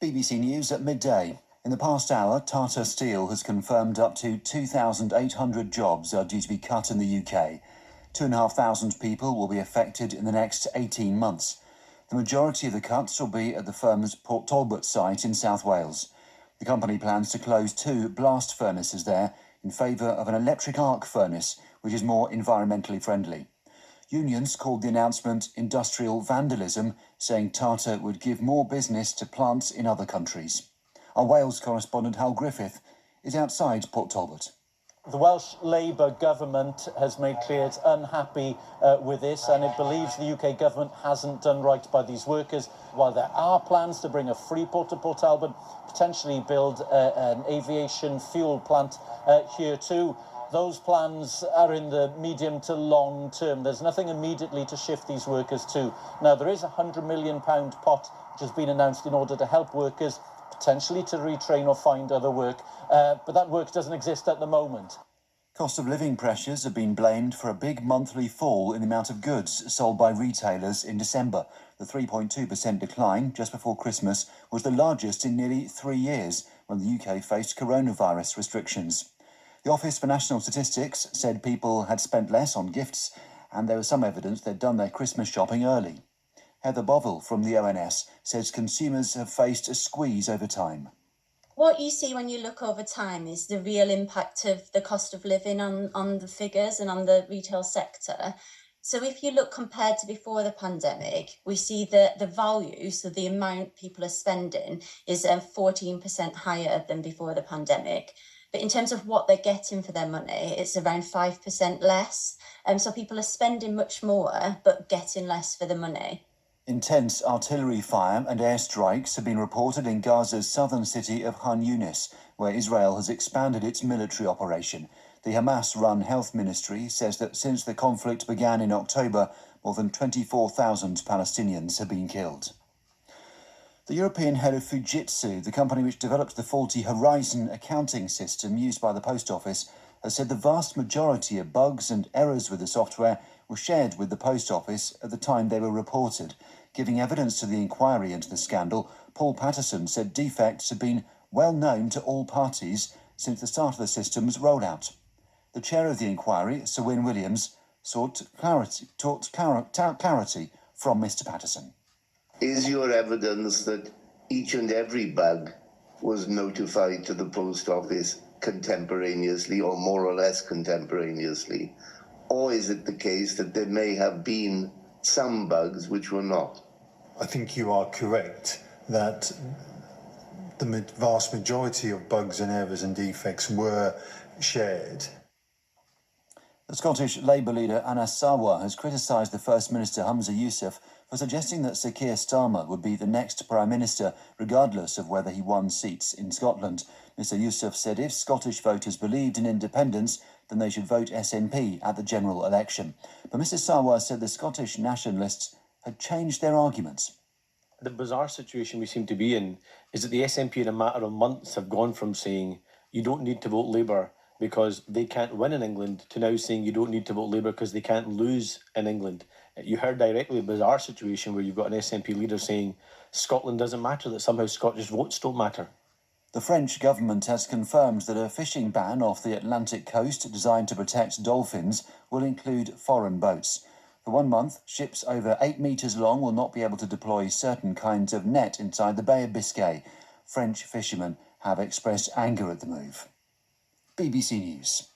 BBC News at midday. In the past hour, Tata Steel has confirmed up to 2,800 jobs are due to be cut in the UK. 2,500 people will be affected in the next 18 months. The majority of the cuts will be at the firm's Port Talbot site in South Wales. The company plans to close 2 blast furnaces there in favour of an electric arc furnace, which is more environmentally friendly. Unions called the announcement industrial vandalism, saying Tata would give more business to plants in other countries. Our Wales correspondent Hal Griffith is outside Port Talbot. The Welsh Labour government has made clear it's unhappy with this, and it believes the UK government hasn't done right by these workers. While there are plans to bring a free port to Port Talbot, potentially build an aviation fuel plant here too, those plans are in the medium to long term. There's nothing immediately to shift these workers to. Now, there is a £100 million pot which has been announced in order to help workers, potentially to retrain or find other work, but that work doesn't exist at the moment. Cost of living pressures have been blamed for a big monthly fall in the amount of goods sold by retailers in December. The 3.2% decline just before Christmas was the largest in nearly 3 years when the UK faced coronavirus restrictions. The Office for National Statistics said people had spent less on gifts and there was some evidence they'd done their Christmas shopping early. Heather Bovell from the ONS says consumers have faced a squeeze over time. What you see when you look over time is the real impact of the cost of living on the figures and on the retail sector. So if you look compared to before the pandemic, we see that the value, so the amount people are spending, is 14% higher than before the pandemic. But in terms of what they're getting for their money, it's around 5% less. So people are spending much more, but getting less for the money. Intense artillery fire and airstrikes have been reported in Gaza's southern city of Khan Yunis, where Israel has expanded its military operation. The Hamas-run health ministry says that since the conflict began in October, more than 24,000 Palestinians have been killed. The European head of Fujitsu, the company which developed the faulty Horizon accounting system used by the Post Office, has said the vast majority of bugs and errors with the software were shared with the Post Office at the time they were reported. Giving evidence to the inquiry into the scandal, Paul Patterson said defects had been well known to all parties since the start of the system's rollout. The chair of the inquiry, Sir Wyn Williams, sought clarity from Mr. Patterson. Is your evidence that each and every bug was notified to the Post Office contemporaneously or more or less contemporaneously? Or is it the case that there may have been some bugs which were not? I think you are correct that the vast majority of bugs and errors and defects were shared. The Scottish Labour leader Anas Sarwar has criticised the First Minister Humza Yousaf for suggesting that Sir Keir Starmer would be the next Prime Minister, regardless of whether he won seats in Scotland. Mr Yousaf said if Scottish voters believed in independence, then they should vote SNP at the general election. But Mr Sarwar said the Scottish nationalists had changed their arguments. The bizarre situation we seem to be in is that the SNP in a matter of months have gone from saying you don't need to vote Labour because they can't win in England to now saying you don't need to vote Labour because they can't lose in England. You heard directly a bizarre situation where you've got an SNP leader saying Scotland doesn't matter, that somehow Scottish votes don't matter. The French government has confirmed that a fishing ban off the Atlantic coast designed to protect dolphins will include foreign boats. For 1 month, ships over 8 metres long will not be able to deploy certain kinds of net inside the Bay of Biscay. French fishermen have expressed anger at the move. BBC News.